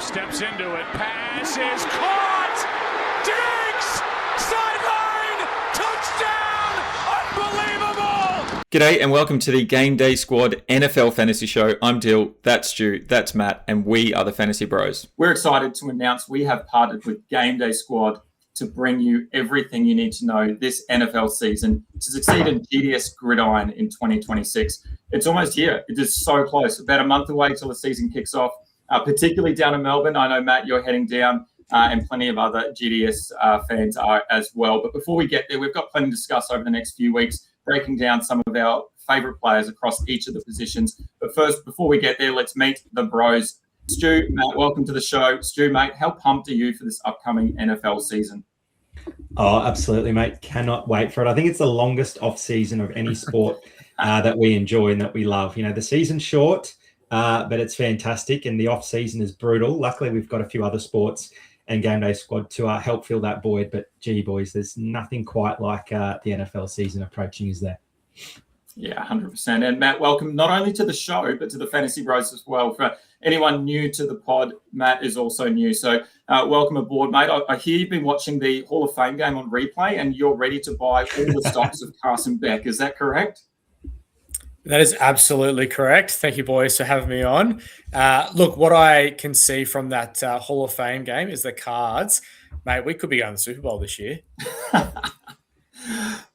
Steps into it. Pass is caught. Diggs! Sideline! Touchdown! Unbelievable! G'day and welcome to the GameDay Squad NFL Fantasy Show. I'm Dyl, that's Stu, that's Matt, and we are the Fantasy Bros. We're excited to announce we have partnered with GameDay Squad to bring you everything you need to know this NFL season to succeed in GDS Gridiron in 2026. It's almost here. It is so close. About a month away till the season kicks off, particularly down in Melbourne. I know, Matt, you're heading down and plenty of other GDS fans are as well. But before we get there, we've got plenty to discuss over the next few weeks, breaking down some of our favourite players across each of the positions. But first, before we get there, let's meet the bros. Stu, Matt, welcome to the show. Stu, mate, how pumped are you for this upcoming NFL season? Oh, absolutely, mate. Cannot wait for it. I think it's the longest off season of any sport that we enjoy and that we love. You know, the season's short, but it's fantastic, and the off season is brutal. Luckily, we've got a few other sports and GameDay Squad to help fill that void. But gee, boys, there's nothing quite like the NFL season approaching, is there? Yeah, 100%. And Matt, welcome not only to the show, but to the Fantasy Bros as well. For anyone new to the pod, Matt is also new. So welcome aboard, mate. I hear you've been watching the Hall of Fame game on replay and you're ready to buy all the stocks of Carson Beck. Is that correct? That is absolutely correct. Thank you, boys, for having me on. Look, what I can see from that Hall of Fame game is the cards. Mate, we could be going to the Super Bowl this year.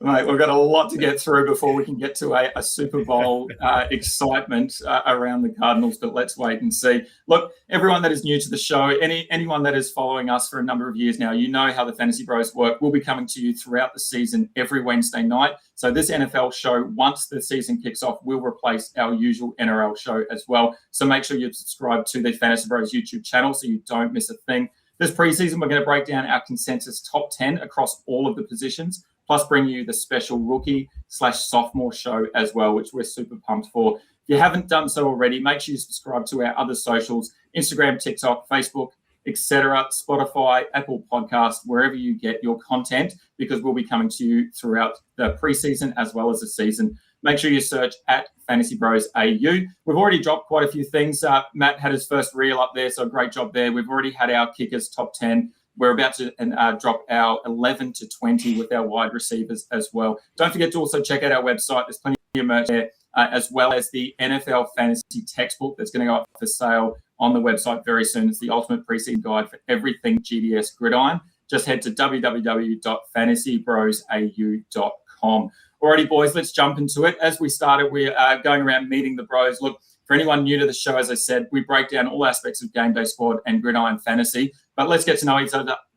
Mate, we've got a lot to get through before we can get to a Super Bowl excitement around the Cardinals, but let's wait and see. Look, everyone that is new to the show, anyone that is following us for a number of years now, you know how the Fantasy Bros work. We'll be coming to you throughout the season every Wednesday night. So this NFL show, once the season kicks off, will replace our usual NRL show as well. So make sure you subscribe to the Fantasy Bros YouTube channel so you don't miss a thing. This preseason, we're going to break down our consensus top 10 across all of the positions, plus bring you the special rookie/sophomore show as well, which we're super pumped for. If you haven't done so already, make sure you subscribe to our other socials, Instagram, TikTok, Facebook, etc., Spotify, Apple Podcasts, wherever you get your content, because we'll be coming to you throughout the preseason as well as the season. Make sure you search at Fantasy Bros AU. We've already dropped quite a few things. Matt had his first reel up there, so great job there. We've already had our kickers top 10. We're about to drop our 11 to 20 with our wide receivers as well. Don't forget to also check out our website. There's plenty of merch there, as well as the NFL Fantasy Textbook that's going to go up for sale on the website very soon. It's the ultimate preseason guide for everything GDS Gridiron. Just head to www.fantasybrosau.com. Alrighty, boys, let's jump into it. As we started, we're going around meeting the bros. Look, for anyone new to the show, as I said, we break down all aspects of GameDay Squad and Gridiron Fantasy. But let's get to know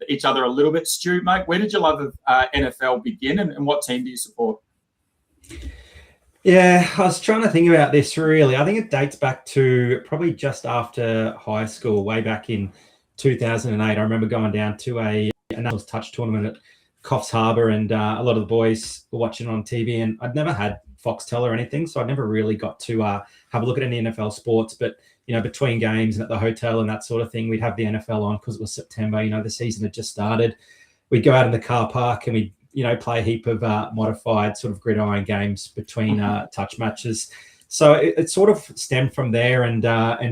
each other a little bit. Stu, mate, where did your love of NFL begin and what team do you support? Yeah, I was trying to think about this really. I think it dates back to probably just after high school, way back in 2008. I remember going down to a Nationals touch tournament at Coffs Harbour, and a lot of the boys were watching on TV, and I'd never had Foxtel or anything, so I never really got to have a look at any NFL sports. But you know, between games and at the hotel and that sort of thing, we'd have the NFL on because it was September. You know, the season had just started. We'd go out in the car park and we'd, you know, play a heap of modified sort of gridiron games between touch matches. So it sort of stemmed from there, and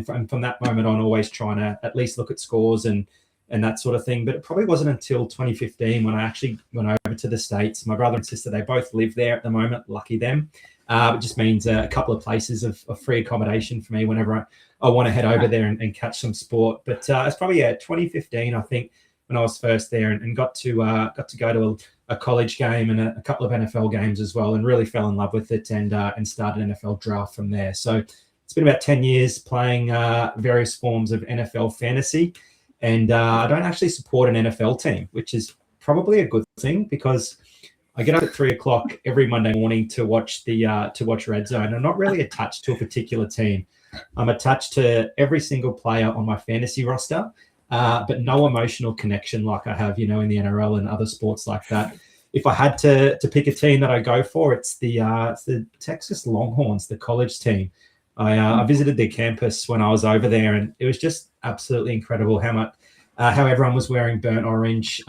from that moment on, always trying to at least look at scores and that sort of thing. But it probably wasn't until 2015 when I actually went over to the States. My brother and sister, they both live there at the moment. Lucky them. It just means a couple of places of free accommodation for me whenever I want to head over there and catch some sport. But it's probably 2015, I think, when I was first there, and got to go to a college game and a couple of NFL games as well, and really fell in love with it and started NFL draft from there. So it's been about 10 years playing various forms of NFL fantasy. And I don't actually support an NFL team, which is probably a good thing because I get up at 3:00 every Monday morning to watch Red Zone. I'm not really attached to a particular team. I'm attached to every single player on my fantasy roster, but no emotional connection like I have, you know, in the NRL and other sports like that. If I had to pick a team that I go for, it's the Texas Longhorns, the college team. I visited their campus when I was over there, and it was just absolutely incredible how everyone was wearing burnt orange.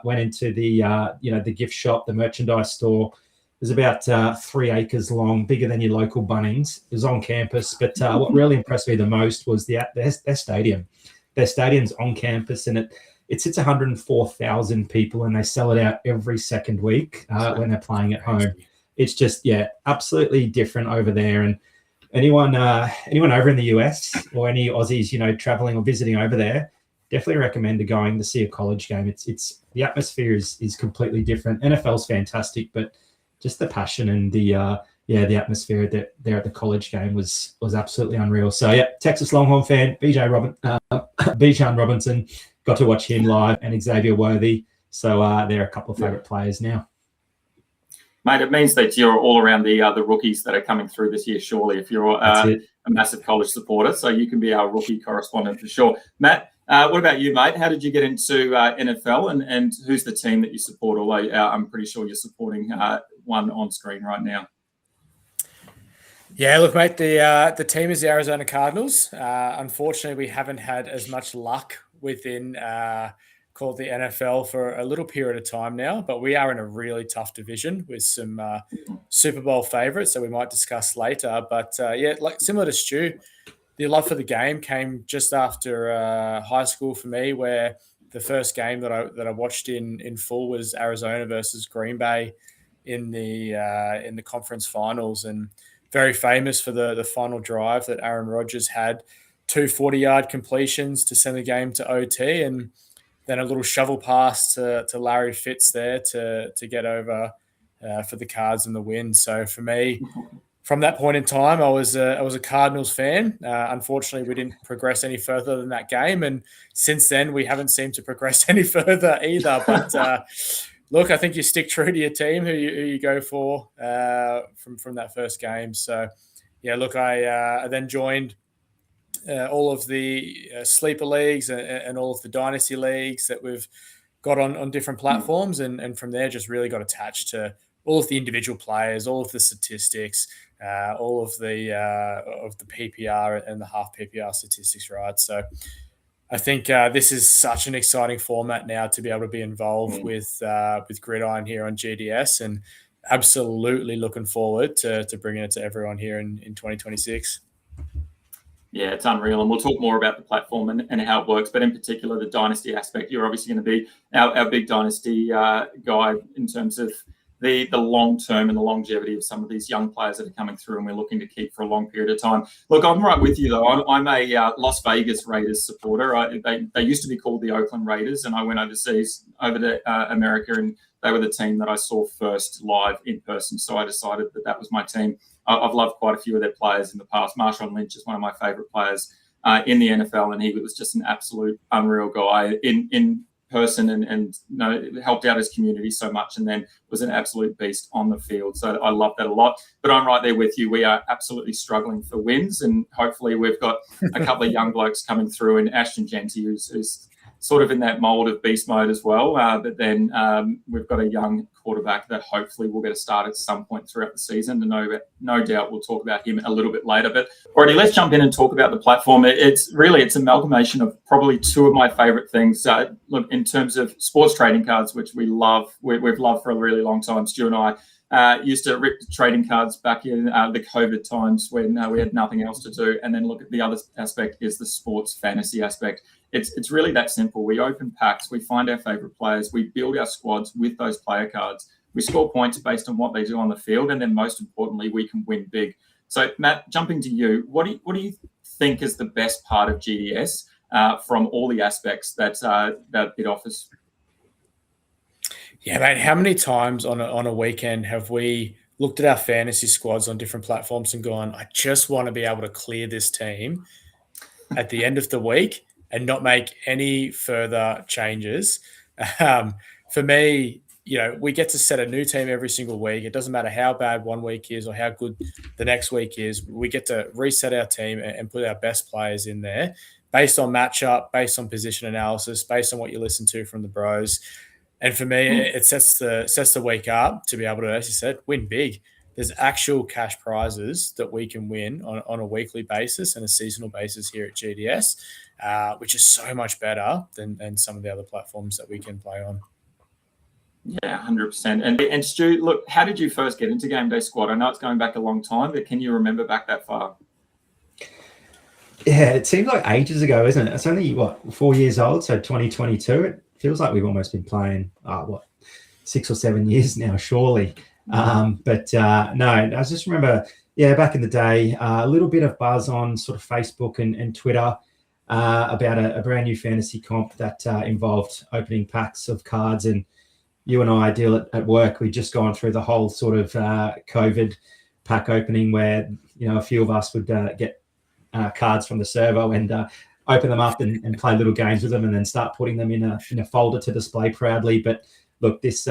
Went into the gift shop, the merchandise store. It was about 3 acres long, bigger than your local Bunnings. It was on campus, but what really impressed me the most was their stadium. their stadium's on campus, and it sits 104,000 people, and they sell it out every second week when they're playing at home. It's just, absolutely different over there. And anyone over in the US or any Aussies, traveling or visiting over there, definitely recommend going to see a college game. It's the atmosphere is completely different. NFL's fantastic, but just the passion and the atmosphere there at the college game was absolutely unreal. So Texas Longhorn fan, Bijan Robinson, got to watch him live, and Xavier Worthy. So they're a couple of favorite players now. Mate, it means that you're all around the rookies that are coming through this year, surely, if you're a massive college supporter. So you can be our rookie correspondent for sure. Matt, what about you, mate? How did you get into NFL, and who's the team that you support? Although I'm pretty sure you're supporting one on screen right now. Yeah, look, mate, the team is the Arizona Cardinals. Unfortunately, we haven't had as much luck within called the NFL for a little period of time now, but we are in a really tough division with some Super Bowl favorites that we might discuss later. But like similar to Stu, the love for the game came just after high school for me, where the first game that I watched in full was Arizona versus Green Bay in the conference finals, and very famous for the final drive that Aaron Rodgers had, 2 40-yard completions to send the game to OT, and then a little shovel pass to Larry Fitz there to get over for the Cards and the win. So for me, from that point in time, I was a Cardinals fan. Unfortunately, we didn't progress any further than that game, and since then we haven't seemed to progress any further either. But look, I think you stick true to your team, who you go for from that first game. So yeah, look, I then joined all of the sleeper leagues and all of the dynasty leagues that we've got on different platforms, and from there just really got attached to all of the individual players, all of the statistics, all of the PPR and the half PPR statistics, right? So I think this is such an exciting format now to be able to be involved with Gridiron here on GDS, and absolutely looking forward to bringing it to everyone here in 2026. Yeah, it's unreal. And we'll talk more about the platform and how it works, but in particular, the dynasty aspect. You're obviously going to be our big dynasty guy in terms of the long term and the longevity of some of these young players that are coming through, and we're looking to keep for a long period of time. Look, I'm right with you, though. I'm a Las Vegas Raiders supporter. They used to be called the Oakland Raiders, and I went overseas over to America, and they were the team that I saw first live in person. So I decided that was my team. I've loved quite a few of their players in the past. Marshawn Lynch is one of my favorite players in the NFL, and he was just an absolute unreal guy in person, and helped out his community so much, and then was an absolute beast on the field. So I love that a lot. But I'm right there with you. We are absolutely struggling for wins, and hopefully we've got a couple of young blokes coming through, and Ashton Genty, who's sort of in that mold of beast mode as well. But then we've got a young quarterback that hopefully will get a start at some point throughout the season. And no doubt we'll talk about him a little bit later. But already, let's jump in and talk about the platform. It's amalgamation of probably two of my favorite things. Look, in terms of sports trading cards, which we love, we've loved for a really long time. Stu and I used to rip trading cards back in the COVID times when we had nothing else to do. And then look at the other aspect is the sports fantasy aspect. It's really that simple. We open packs, we find our favorite players, we build our squads with those player cards. We score points based on what they do on the field, and then most importantly, we can win big. So, Matt, jumping to you, what do you think is the best part of GDS from all the aspects that it offers? Yeah, mate, how many times on a weekend have we looked at our fantasy squads on different platforms and gone, I just want to be able to clear this team at the end of the week and not make any further changes. For me, we get to set a new team every single week. It doesn't matter how bad one week is or how good the next week is. We get to reset our team and put our best players in there based on matchup, based on position analysis, based on what you listen to from the bros. And for me, it sets the week up to be able to, as you said, win big. There's actual cash prizes that we can win on a weekly basis and a seasonal basis here at GDS, which is so much better than some of the other platforms that we can play on. Yeah, 100%. And Stu, look, how did you first get into GameDay Squad? I know it's going back a long time, but can you remember back that far? Yeah, it seems like ages ago, isn't it? It's only, 4 years old, so 2022. It feels like we've almost been playing, 6 or 7 years now, surely. But no, I just remember, back in the day, a little bit of buzz on sort of Facebook and Twitter about a brand new fantasy comp that involved opening packs of cards. And you and I, Dyl, at work, we'd just gone through the whole sort of COVID pack opening where, a few of us would get cards from the servo and open them up and play little games with them and then start putting them in a folder to display proudly. But look, this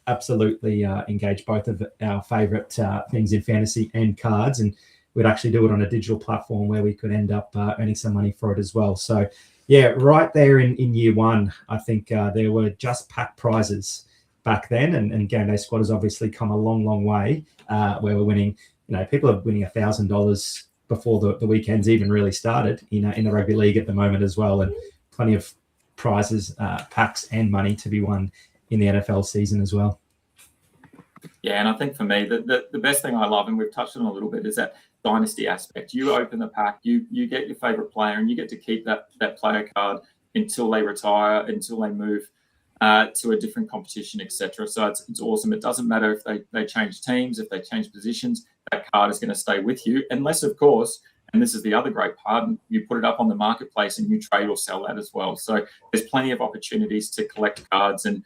absolutely engaged both of our favourite things in fantasy and cards, and we'd actually do it on a digital platform where we could end up earning some money for it as well. So yeah, right there in year one, I think there were just pack prizes back then, and GameDay Squad has obviously come a long way where we're winning, people are winning $1,000 before the weekends even really started in the rugby league at the moment as well, and plenty of prizes, packs and money to be won in the NFL season as well. Yeah, and I think for me, the best thing I love, and we've touched on a little bit, is that dynasty aspect. You open the pack, you get your favorite player, and you get to keep that player card until they retire, until they move to a different competition, etc. So it's awesome. It doesn't matter if they change teams, if they change positions, that card is going to stay with you, unless, of course, and this is the other great part, you put it up on the marketplace and you trade or sell that as well. So there's plenty of opportunities to collect cards and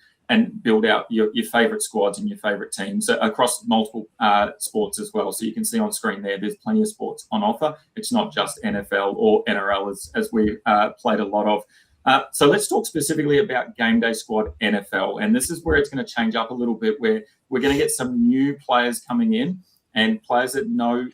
build out your favorite squads and your favorite teams across multiple sports as well. So you can see on screen there's plenty of sports on offer. It's not just NFL or NRL as we played a lot of. So let's talk specifically about GameDay Squad NFL. And this is where it's going to change up a little bit, where we're going to get some new players coming in and players that know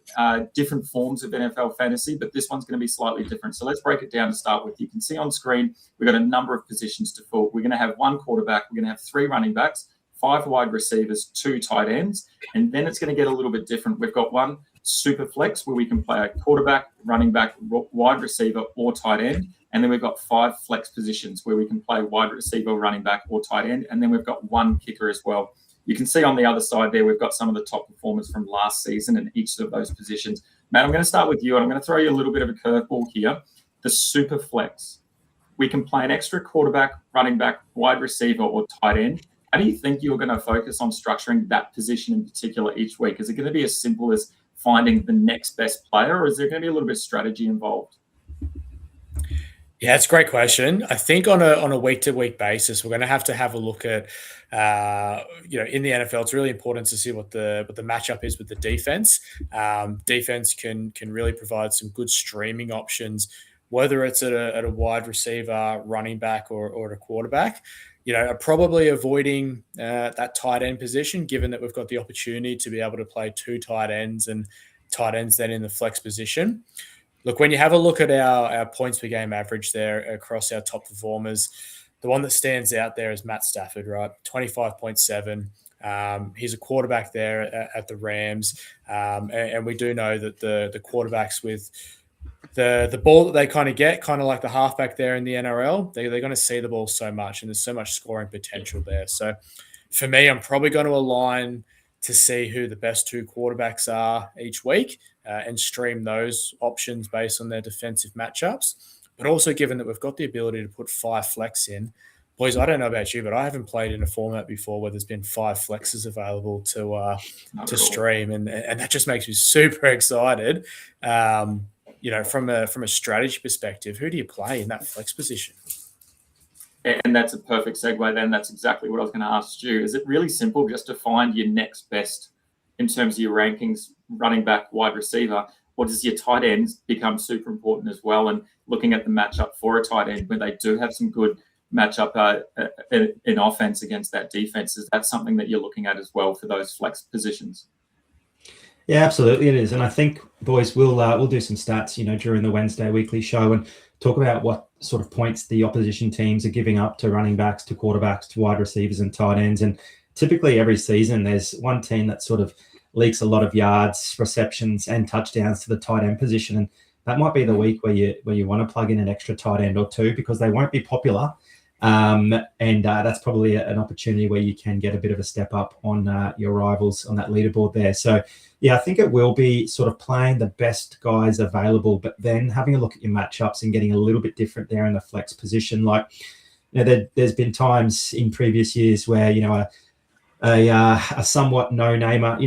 different forms of NFL fantasy, but this one's going to be slightly different. So let's break it down to start with. You can see on screen, we've got a number of positions to fill. We're going to have 1 quarterback, we're going to have 3 running backs, 5 wide receivers, 2 tight ends, and then it's going to get a little bit different. We've got 1 super flex where we can play a quarterback, running back, wide receiver, or tight end, and then we've got 5 flex positions where we can play wide receiver, running back, or tight end, and then we've got 1 kicker as well. You can see on the other side there, we've got some of the top performers from last season in each of those positions. Matt, I'm going to start with you, and I'm going to throw you a little bit of a curveball here. The super flex. We can play an extra quarterback, running back, wide receiver, or tight end. How do you think you're going to focus on structuring that position in particular each week? Is it going to be as simple as finding the next best player, or is there going to be a little bit of strategy involved? Yeah, it's a great question. I think on a week-to-week basis, we're going to have a look at, in the NFL, it's really important to see what the matchup is with the defense. Defense can really provide some good streaming options, whether it's at a wide receiver, running back, or a quarterback. Probably avoiding that tight end position, given that we've got the opportunity to be able to play 2 tight ends and tight ends then in the flex position. Look, when you have a look at our points per game average there across our top performers, the one that stands out there is Matt Stafford, right? 25.7. He's a quarterback there at the Rams. And we do know that the quarterbacks with the ball that they kind of get, kind of like the halfback there in the NRL, they're going to see the ball so much, and there's so much scoring potential there. So for me, I'm probably going to align to see who the best 2 quarterbacks are each week and stream those options based on their defensive matchups. But also, given that we've got the ability to put 5 flex in, boys, I don't know about you, but I haven't played in a format before where there's been 5 flexes available to stream, and that just makes me super excited. From a strategy perspective, who do you play in that flex position? And that's a perfect segue then. That's exactly what I was going to ask you. Is it really simple just to find your next best in terms of your rankings, running back, wide receiver, or does your tight ends become super important as well? And looking at the matchup for a tight end when they do have some good matchup in offense against that defense, is that something that you're looking at as well for those flex positions? Yeah, absolutely it is. And I think, boys, we'll do some stats, during the Wednesday weekly show and talk about what sort of points the opposition teams are giving up to running backs, to quarterbacks, to wide receivers and tight ends. And typically every season there's one team that sort of leaks a lot of yards, receptions and touchdowns to the tight end position. And that might be the week where you want to plug in an extra tight end or 2 because they won't be popular And that's probably an opportunity where you can get a bit of a step up on your rivals on that leaderboard there. So, yeah, I think it will be sort of playing the best guys available, but then having a look at your matchups and getting a little bit different there in the flex position. Like, there's been times in previous years where, a somewhat no-namer,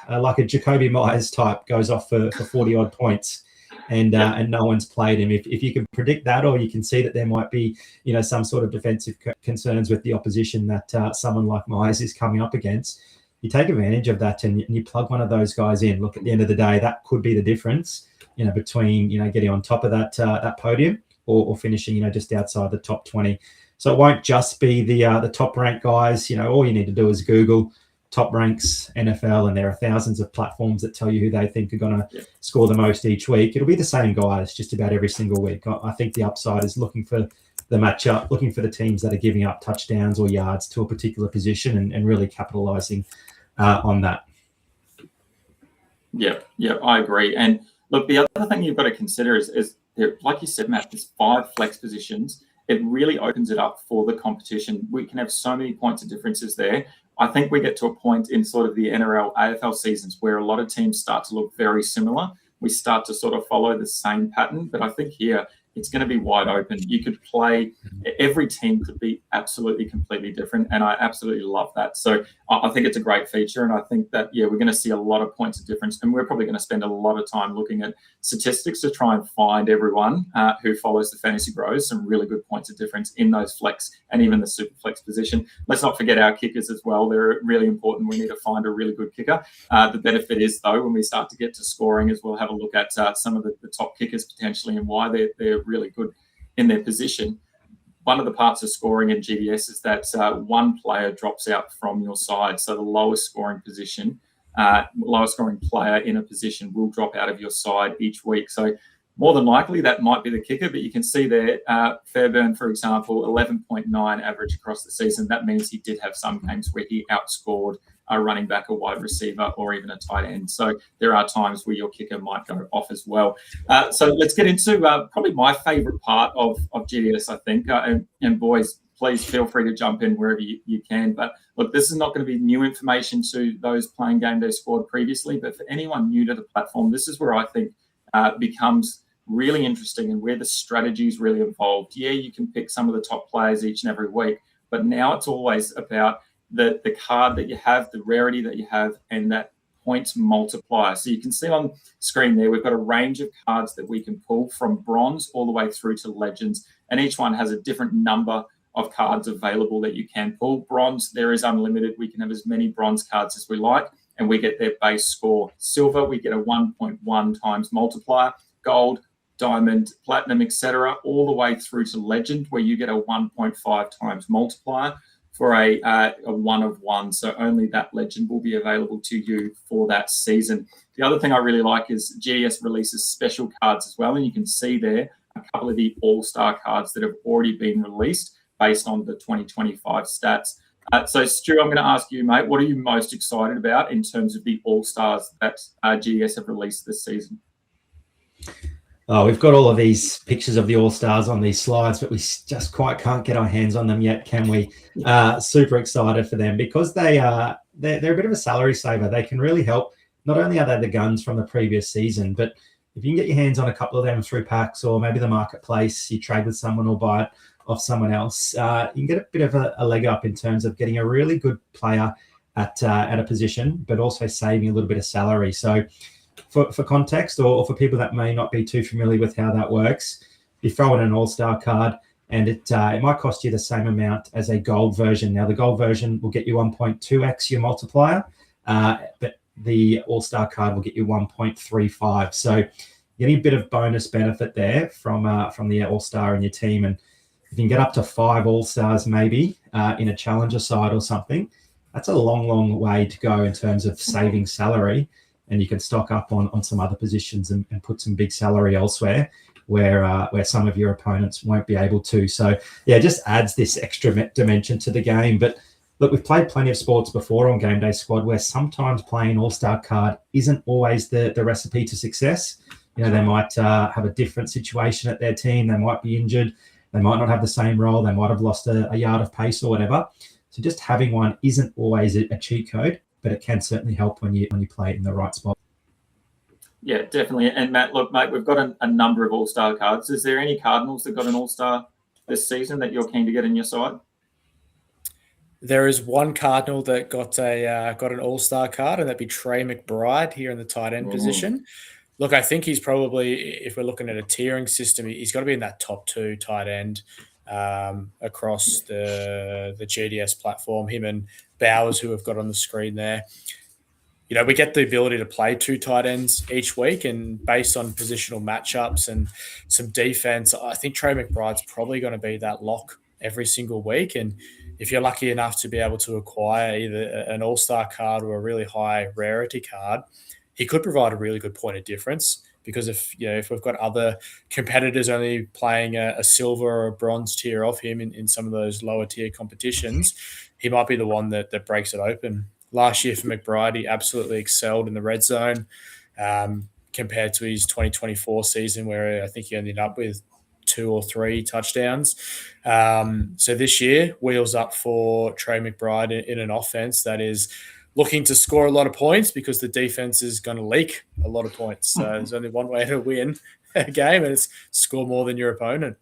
like a Jacoby Myers type goes off for 40-odd points. And no one's played him. If you can predict that, or you can see that there might be, some sort of defensive concerns with the opposition that someone like Myers is coming up against, you take advantage of that and you plug one of those guys in. Look, at the end of the day, that could be the difference, between getting on top of that podium or finishing, just outside the top 20. So it won't just be the top ranked guys. All you need to do is Google top ranks NFL, and there are thousands of platforms that tell you who they think are going to score the most each week. It'll be the same guys just about every single week. I think the upside is looking for the matchup, looking for the teams that are giving up touchdowns or yards to a particular position and really capitalizing on that. Yeah, I agree. And look, the other thing you've got to consider is there, like you said, Matt, there's 5 flex positions. It really opens it up for the competition. We can have so many points of differences there. I think we get to a point in sort of the NRL, AFL seasons where a lot of teams start to look very similar. We start to sort of follow the same pattern. But I think here it's going to be wide open. You could play, every team could be absolutely completely different. And I absolutely love that. So I think it's a great feature. And I think that, we're going to see a lot of points of difference. And we're probably going to spend a lot of time looking at statistics to try and find everyone who follows the Fantasy Bros some really good points of difference in those flex and even the super flex position. Let's not forget our kickers as well. They're really important. We need to find a really good kicker. The benefit is, though, when we start to get to scoring, is we'll have a look at some of the top kickers potentially and why they're really good in their position. One of the parts of scoring in GDS is that one player drops out from your side. So the lowest scoring player in a position will drop out of your side each week. So more than likely that might be the kicker, but you can see there, Fairburn, for example, 11.9 average across the season. That means he did have some games where he outscored a running back, a wide receiver, or even a tight end. So there are times where your kicker might go off as well. So let's get into probably my favorite part of GDS, I think. And boys, please feel free to jump in wherever you can. But look, this is not going to be new information to those playing GameDay Squad previously. But for anyone new to the platform, this is where I think becomes really interesting and where the strategy is really involved. Yeah, you can pick some of the top players each and every week, but now it's always about the card that you have, the rarity that you have, and that points multiplier. So you can see on screen there, we've got a range of cards that we can pull from bronze all the way through to legends, and each one has a different number of cards available that you can pull. Bronze, there is unlimited. We can have as many bronze cards as we like, and we get their base score. Silver, we get a 1.1 times multiplier. Gold, diamond, platinum, etc., all the way through to legend, where you get a 1.5 times multiplier for a 1 of 1. So only that legend will be available to you for that season. The other thing I really like is GDS releases special cards as well. And you can see there a couple of the all-star cards that have already been released based on the 2025 stats. So Stu, I'm going to ask you, mate, what are you most excited about in terms of the all-stars that GDS have released this season? Oh, we've got all of these pictures of the All-Stars on these slides, but we just quite can't get our hands on them yet, can we? Super excited for them because they're a bit of a salary saver. They can really help. Not only are they the guns from the previous season, but if you can get your hands on a couple of them through packs or maybe the marketplace, you trade with someone or buy it off someone else, you can get a bit of a leg up in terms of getting a really good player at a position, but also saving a little bit of salary. So for context or for people that may not be too familiar with how that works, you throw in an all-star card and it might cost you the same amount as a gold version. Now, the gold version will get you 1.2x your multiplier, but the all-star card will get you 1.35. So you're getting a bit of bonus benefit there from the all-star in your team. And if you can get up to 5 all-stars maybe in a challenger side or something, that's a long, long way to go in terms of saving salary. And you can stock up on some other positions and put some big salary elsewhere where some of your opponents won't be able to. So, yeah, it just adds this extra dimension to the game. But look, we've played plenty of sports before on GameDay Squad where sometimes playing an all-star card isn't always the recipe to success. They might have a different situation at their team. They might be injured. They might not have the same role. They might have lost a yard of pace or whatever. So just having one isn't always a cheat code, but it can certainly help when you play it in the right spot. Yeah, definitely. And Matt, look, mate, we've got a number of all-star cards. Is there any Cardinals that got an all-star this season that you're keen to get in your side? There is one Cardinal that got an all-star card, and that'd be Trey McBride here in the tight end position. Look, I think he's probably, if we're looking at a tiering system, he's got to be in that top 2 tight end across the GDS platform. Him and Bowers, who have got on the screen there. You know, we get the ability to play 2 tight ends each week, and based on positional matchups and some defense, I think Trey McBride's probably going to be that lock every single week. And if you're lucky enough to be able to acquire either an all-star card or a really high rarity card, he could provide a really good point of difference, because if we've got other competitors only playing a silver or a bronze tier of him in some of those lower tier competitions, he might be the one that breaks it open. Last year for McBride, he absolutely excelled in the red zone compared to his 2024 season, where I think he ended up with 2 or 3 touchdowns. So this year, wheels up for Trey McBride in an offense that is looking to score a lot of points, because the defense is going to leak a lot of points. So there's only one way to win a game, and it's score more than your opponent.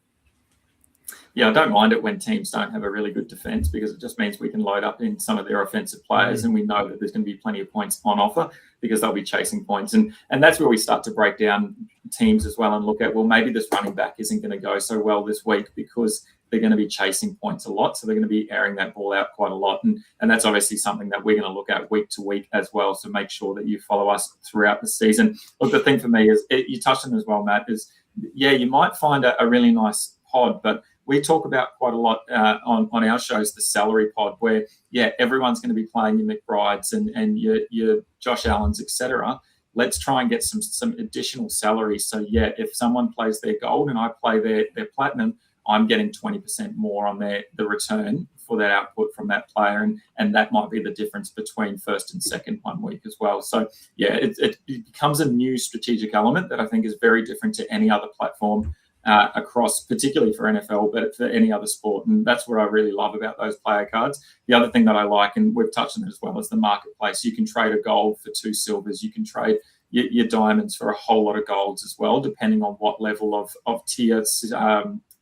Yeah, I don't mind it when teams don't have a really good defense, because it just means we can load up in some of their offensive players, and we know that there's going to be plenty of points on offer, because they'll be chasing points. And that's where we start to break down teams as well and look at, well, maybe this running back isn't going to go so well this week because they're going to be chasing points a lot. So they're going to be airing that ball out quite a lot. And that's obviously something that we're going to look at week to week as well. So make sure that you follow us throughout the season. Look, the thing for me is, you touched on it as well, Matt, is, yeah, you might find a really nice pod, but we talk about quite a lot on our shows, the salary pod, where, yeah, everyone's going to be playing your McBrides and your Josh Allens, etc. Let's try and get some additional salary. So, yeah, if someone plays their gold and I play their platinum, I'm getting 20% more on the return for that output from that player. And that might be the difference between first and second one week as well. So, yeah, it becomes a new strategic element that I think is very different to any other platform across, particularly for NFL, but for any other sport. And that's what I really love about those player cards. The other thing that I like, and we've touched on it as well, is the marketplace. You can trade a gold for 2 silvers. You can trade your diamonds for a whole lot of golds as well, depending on what level of tiers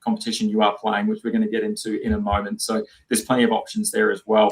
competition you are playing, which we're going to get into in a moment. So there's plenty of options there as well.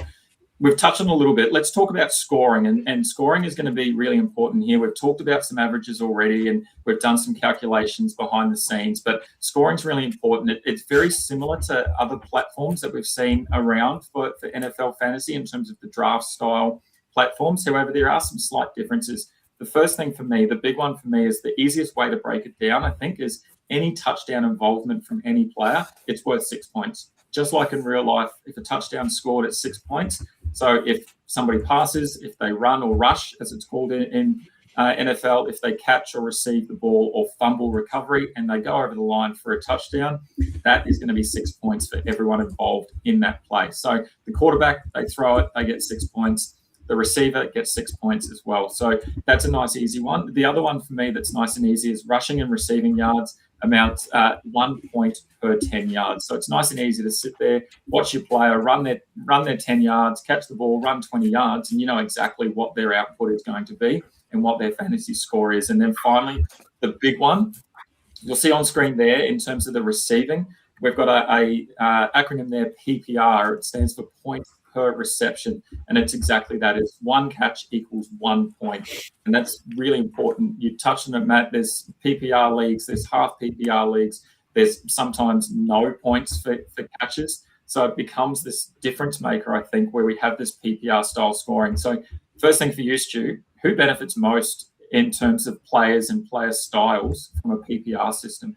We've touched on a little bit. Let's talk about scoring, and scoring is going to be really important here. We've talked about some averages already, and we've done some calculations behind the scenes, but scoring is really important. It's very similar to other platforms that we've seen around for NFL fantasy in terms of the draft style platforms. However, there are some slight differences. The first thing for me, the big one for me, is the easiest way to break it down, I think, is any touchdown involvement from any player, it's worth 6 points. Just like in real life, if a touchdown scored at 6 points, so if somebody passes, if they run or rush, as it's called in NFL, if they catch or receive the ball or fumble recovery and they go over the line for a touchdown, that is going to be 6 points for everyone involved in that play. So the quarterback, they throw it, they get 6 points. The receiver gets 6 points as well. So that's a nice, easy one. The other one for me that's nice and easy is rushing and receiving yards amounts 1 point per 10 yards. So it's nice and easy to sit there, watch your player run their 10 yards, catch the ball, run 20 yards, and you know exactly what their output is going to be and what their fantasy score is. And then finally, the big one, you'll see on screen there in terms of the receiving, we've got a acronym there, PPR. It stands for points per reception, and it's exactly that. It's 1 catch equals 1 point, and that's really important. You touched on it, Matt. There's PPR leagues, there's half PPR leagues, there's sometimes no points for catches, so it becomes this difference maker, I think, where we have this PPR style scoring. So first thing for you, Stu, who benefits most in terms of players and player styles from a PPR system?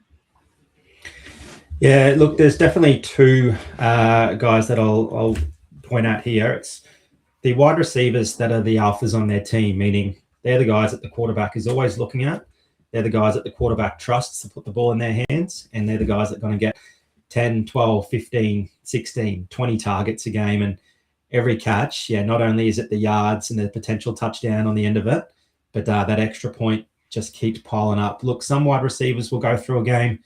Yeah, look, there's definitely 2 guys that I'll point out here. It's the wide receivers that are the alphas on their team, meaning they're the guys that the quarterback is always looking at. They're the guys that the quarterback trusts to put the ball in their hands, and they're the guys that are going to get 10, 12, 15, 16, 20 targets a game. And every catch, not only is it the yards and the potential touchdown on the end of it, but that extra point just keeps piling up. Look, some wide receivers will go through a game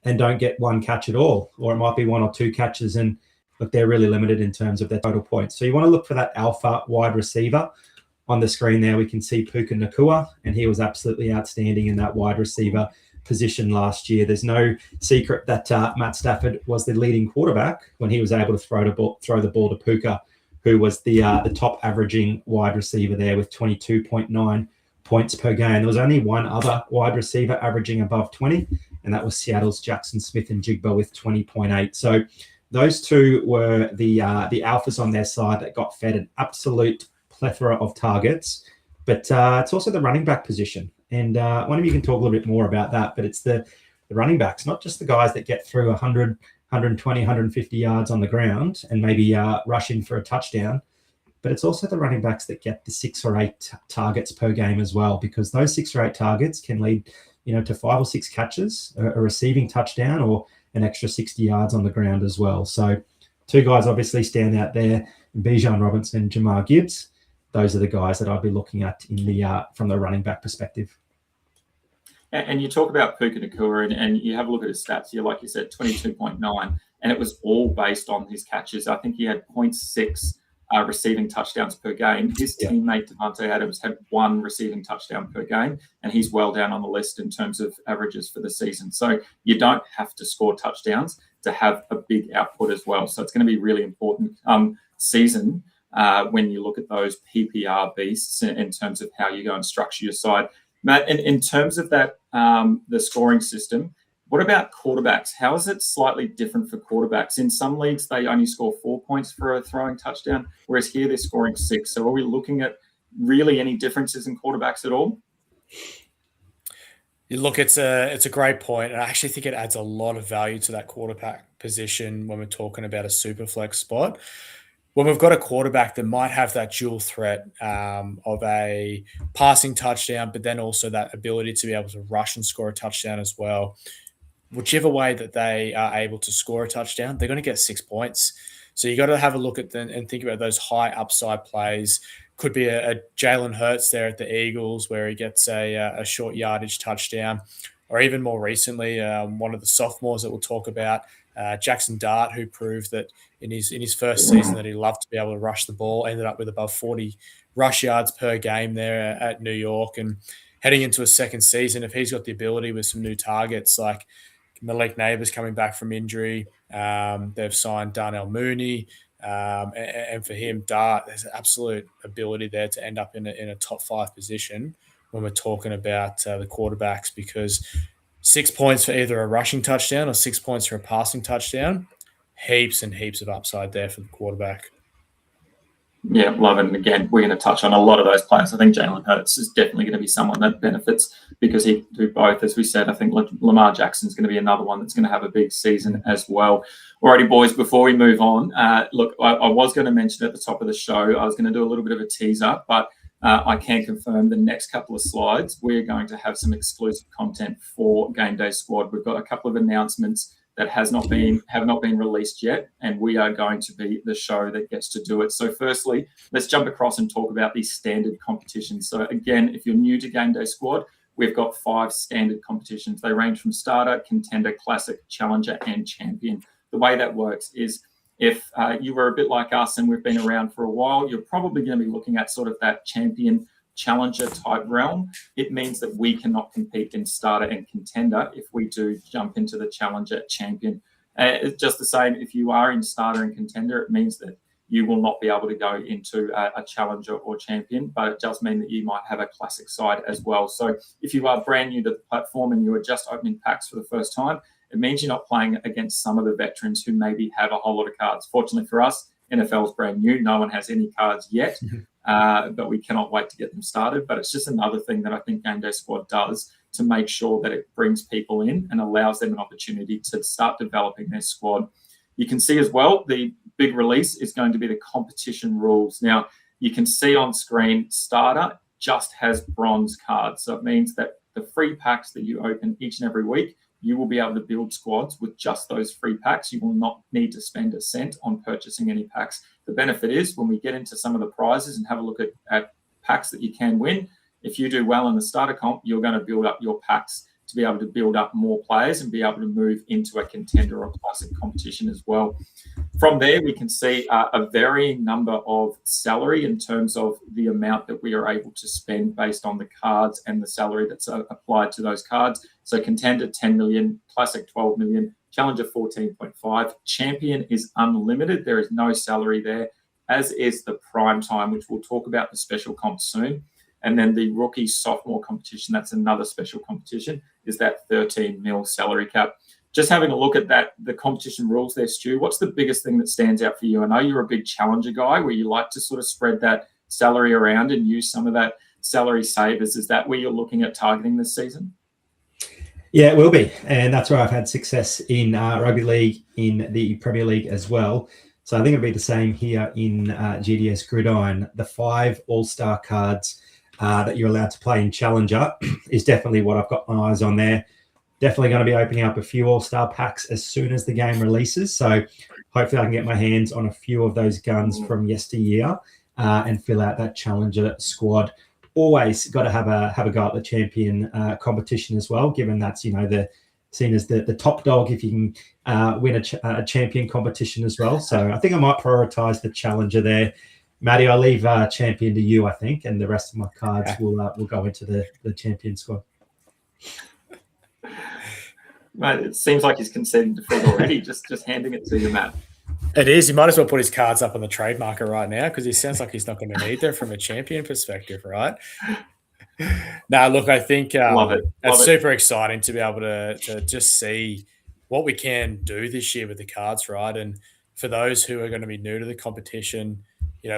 and don't get one catch at all, or it might be one or two catches, and look, they're really limited in terms of their total points. So you want to look for that alpha wide receiver. On the screen there, we can see Puka Nakua, and he was absolutely outstanding in that wide receiver position last year. There's no secret that Matt Stafford was the leading quarterback when he was able to throw the ball to Puka, who was the top averaging wide receiver there with 22.9 points per game. There was only one other wide receiver averaging above 20, and that was Seattle's Jackson Smith and Jigba with 20.8. So those two were the alphas on their side that got fed an absolute plethora of targets. But it's also the running back position. And one of you can talk a little bit more about that, but it's the running backs, not just the guys that get through 100, 120, 150 yards on the ground and maybe rush in for a touchdown, but it's also the running backs that get the 6 or 8 targets per game as well, because those 6 or 8 targets can lead, to 5 or 6 catches, a receiving touchdown, or an extra 60 yards on the ground as well. So 2 guys obviously stand out there, Bijan Robinson and Jamar Gibbs. Those are the guys that I'd be looking at in the from the running back perspective. And you talk about Puka Nakua, and you have a look at his stats here, like you said, 22.9, and it was all based on his catches. I think he had 0.6 receiving touchdowns per game. His teammate Devontae Adams had 1 receiving touchdown per game, and he's well down on the list in terms of averages for the season. So you don't have to score touchdowns to have a big output as well. So it's going to be really important season when you look at those PPR beasts in terms of how you go and structure your side. Matt, in terms of that, the scoring system, what about quarterbacks? How is it slightly different for quarterbacks? In some leagues, they only score 4 points for a throwing touchdown, whereas here they're scoring 6. So are we looking at really any differences in quarterbacks at all? Look, it's a great point, and I actually think it adds a lot of value to that quarterback position when we're talking about a super flex spot. When we've got a quarterback that might have that dual threat of a passing touchdown, but then also that ability to be able to rush and score a touchdown as well, whichever way that they are able to score a touchdown, they're going to get 6 points. So you got to have a look at them and think about those high upside plays. Could be a Jalen Hurts there at the Eagles where he gets a short yardage touchdown, or even more recently, one of the sophomores that we'll talk about, Jackson Dart, who proved that in his first season that he loved to be able to rush the ball, ended up with above 40 rush yards per game there at New York. And heading into a second season, if he's got the ability with some new targets like Malik Neighbors coming back from injury, they've signed Darnell Mooney, and for him, Dart, there's an absolute ability there to end up in a top 5 position when we're talking about the quarterbacks, because 6 points for either a rushing touchdown or 6 points for a passing touchdown, heaps and heaps of upside there for the quarterback. Yeah, love it. And again, we're going to touch on a lot of those players. I think Jalen Hurts is definitely going to be someone that benefits because he can do both. As we said, I think Lamar Jackson is going to be another one that's going to have a big season as well. Alrighty, boys, before we move on, look, I was going to mention at the top of the show, I was going to do a little bit of a teaser, but I can confirm the next couple of slides, we're going to have some exclusive content for GameDay Squad. We've got a couple of announcements that have not been released yet, and we are going to be the show that gets to do it. So firstly, let's jump across and talk about these standard competitions. So again, if you're new to GameDay Squad, we've got 5 standard competitions. They range from starter, contender, classic, challenger, and champion. The way that works is if you were a bit like us and we've been around for a while, you're probably going to be looking at sort of that champion challenger type realm. It means that we cannot compete in starter and contender if we do jump into the challenger champion. It's just the same if you are in starter and contender, it means that you will not be able to go into a challenger or champion, but it does mean that you might have a classic side as well. So if you are brand new to the platform and you are just opening packs for the first time, it means you're not playing against some of the veterans who maybe have a whole lot of cards. Fortunately for us, NFL is brand new. No one has any cards yet, but we cannot wait to get them started. But it's just another thing that I think GameDay Squad does to make sure that it brings people in and allows them an opportunity to start developing their squad. You can see as well, the big release is going to be the competition rules. Now, you can see on screen, starter just has bronze cards. So it means that the free packs that you open each and every week, you will be able to build squads with just those free packs. You will not need to spend a cent on purchasing any packs. The benefit is when we get into some of the prizes and have a look at packs that you can win, if you do well in the starter comp, you're going to build up your packs to be able to build up more players and be able to move into a contender or classic competition as well. From there, we can see a varying number of salary in terms of the amount that we are able to spend based on the cards and the salary that's applied to those cards. So contender 10 million, classic 12 million, challenger 14.5, champion is unlimited. There is no salary there, as is the prime time, which we'll talk about the special comp soon. And then the rookie sophomore competition, that's another special competition, is that 13 mil salary cap. Just having a look at that, the competition rules there, Stu, what's the biggest thing that stands out for you? I know you're a big challenger guy where you like to sort of spread that salary around and use some of that salary savers. Is that where you're looking at targeting this season? Yeah, it will be. And that's where I've had success in rugby league, in the Premier League as well. So I think it'll be the same here in GDS Gridiron. The 5 all-star cards that you're allowed to play in Challenger is definitely what I've got my eyes on there. Definitely going to be opening up a few all-star packs as soon as the game releases. So hopefully I can get my hands on a few of those guns from yesteryear and fill out that Challenger squad. Always got to have a go at the champion competition as well, given that's, seen as the top dog if you can win a champion competition as well. So I think I might prioritize the Challenger there. Matty, I'll leave champion to you, I think, and the rest of my cards will go into the champion squad. Mate, it seems like he's conceding defeat already, just handing it to you, Matt. It is. He might as well put his cards up on the trade market right now because he sounds like he's not going to need them from a champion perspective, right? Now, look, I think it's super exciting to be able to just see what we can do this year with the cards, right? And for those who are going to be new to the competition,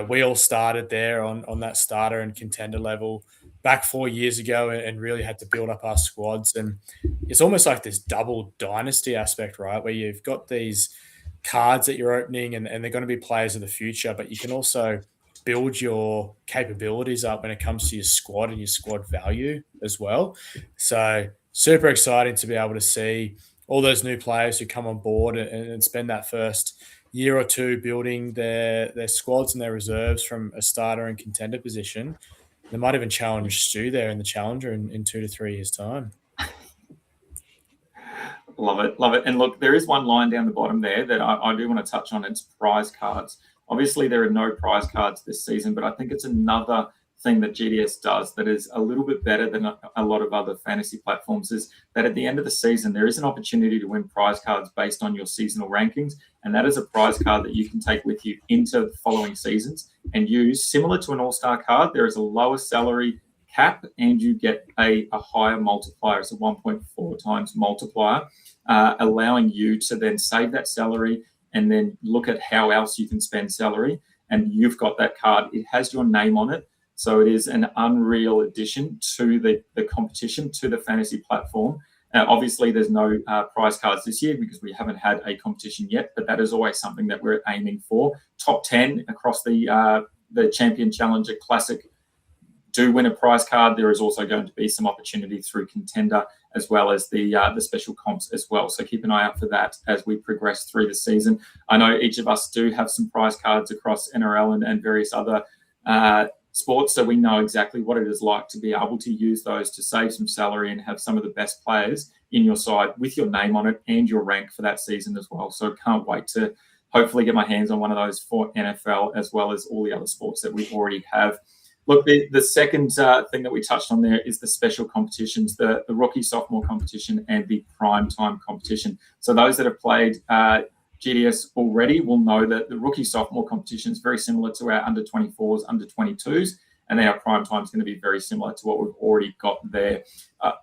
we all started there on that starter and contender level back 4 years ago and really had to build up our squads. And it's almost like this double dynasty aspect, right? Where you've got these cards that you're opening and they're going to be players of the future, but you can also build your capabilities up when it comes to your squad and your squad value as well. So super exciting to be able to see all those new players who come on board and spend that first year or two building their squads and their reserves from a starter and contender position. They might even challenge Stu there in the Challenger in 2 to 3 years' time. Love it. And look, there is one line down the bottom there that I do want to touch on. It's prize cards. Obviously, there are no prize cards this season, but I think it's another thing that GDS does that is a little bit better than a lot of other fantasy platforms is that at the end of the season, there is an opportunity to win prize cards based on your seasonal rankings. And that is a prize card that you can take with you into the following seasons and use. Similar to an all-star card, there is a lower salary cap and you get a higher multiplier. It's a 1.4 times multiplier, allowing you to then save that salary and then look at how else you can spend salary. And you've got that card. It has your name on it. So it is an unreal addition to the competition, to the fantasy platform. Obviously, there's no prize cards this year because we haven't had a competition yet, but that is always something that we're aiming for. Top 10 across the Champion Challenger Classic do win a prize card. There is also going to be some opportunity through Contender as well as the special comps as well. So keep an eye out for that as we progress through the season. I know each of us do have some prize cards across NRL and various other sports, so we know exactly what it is like to be able to use those to save some salary and have some of the best players in your side with your name on it and your rank for that season as well. So can't wait to hopefully get my hands on one of those for NFL as well as all the other sports that we already have. Look, the second thing that we touched on there is the special competitions, the rookie sophomore competition and the prime time competition. So those that have played GDS already will know that the rookie sophomore competition is very similar to our under 24s, under 22s, and then our prime time is going to be very similar to what we've already got there.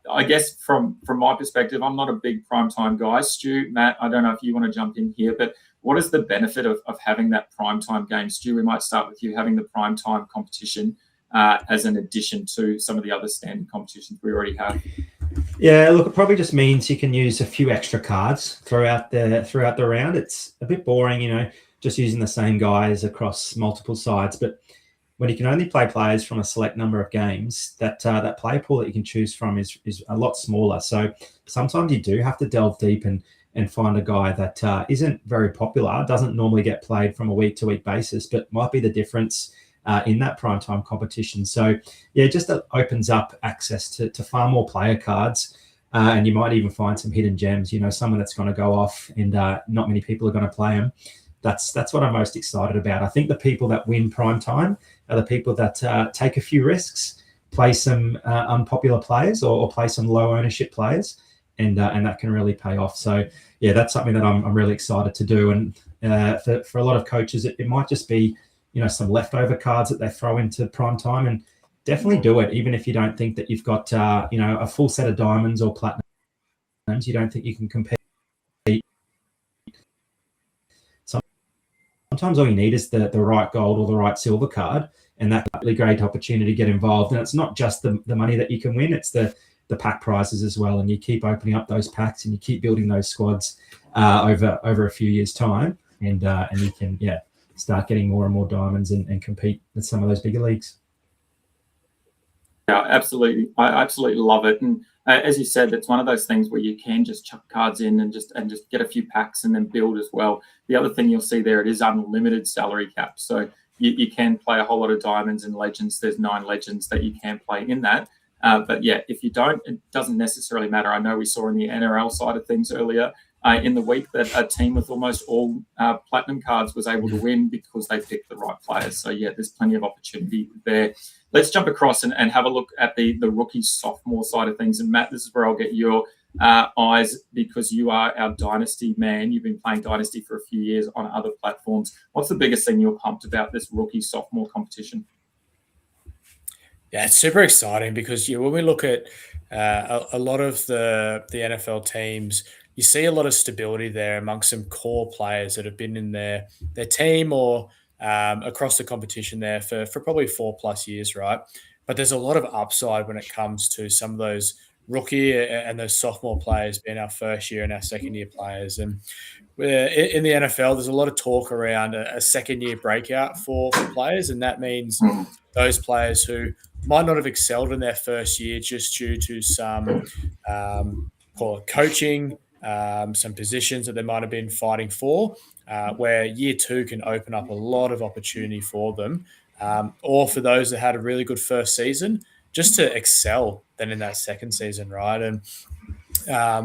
I guess from my perspective, I'm not a big prime time guy. Stu, Matt, I don't know if you want to jump in here, but what is the benefit of having that prime time game? Stu, we might start with you, having the prime time competition as an addition to some of the other standard competitions we already have. Yeah, look, it probably just means you can use a few extra cards throughout the round. It's a bit boring, just using the same guys across multiple sides. But when you can only play players from a select number of games, that player pool that you can choose from is a lot smaller. So sometimes you do have to delve deep and find a guy that isn't very popular, doesn't normally get played from a week-to-week basis, but might be the difference in that primetime competition. So, yeah, just that opens up access to far more player cards. And you might even find some hidden gems, someone that's going to go off and not many people are going to play them. That's what I'm most excited about. I think the people that win prime time are the people that take a few risks, play some unpopular players or play some low ownership players, and that can really pay off. So yeah, that's something that I'm really excited to do. And for a lot of coaches, it might just be some leftover cards that they throw into prime time, and definitely do it, even if you don't think that you've got a full set of diamonds or platinums. You don't think you can compete. Sometimes all you need is the right gold or the right silver card, and that's a really great opportunity to get involved. And it's not just the money that you can win, it's the pack prizes as well. And you keep opening up those packs and you keep building those squads over a few years' time, and you can start getting more and more diamonds and compete with some of those bigger leagues. Yeah, absolutely. I absolutely love it. And as you said, it's one of those things where you can just chuck cards in and just get a few packs and then build as well. The other thing you'll see there, it is unlimited salary cap. So you can play a whole lot of diamonds and legends. There's 9 legends that you can play in that. But yeah, if you don't, it doesn't necessarily matter. I know we saw in the NRL side of things earlier in the week that a team with almost all platinum cards was able to win because they picked the right players. So yeah, there's plenty of opportunity there. Let's jump across and have a look at the rookie sophomore side of things. And Matt, this is where I'll get your eyes, because you are our dynasty man. You've been playing dynasty for a few years on other platforms. What's the biggest thing you're pumped about this rookie sophomore competition? Yeah, it's super exciting because when we look at a lot of the NFL teams, you see a lot of stability there amongst some core players that have been in their team or across the competition there for probably 4+ years, right? But there's a lot of upside when it comes to some of those rookie and those sophomore players being our first year and our second year players. And in the NFL, there's a lot of talk around a second year breakout for players, and that means those players who might not have excelled in their first year just due to some call it coaching, some positions that they might have been fighting for, where year 2 can open up a lot of opportunity for them, or for those that had a really good first season just to excel then in that second season, right? And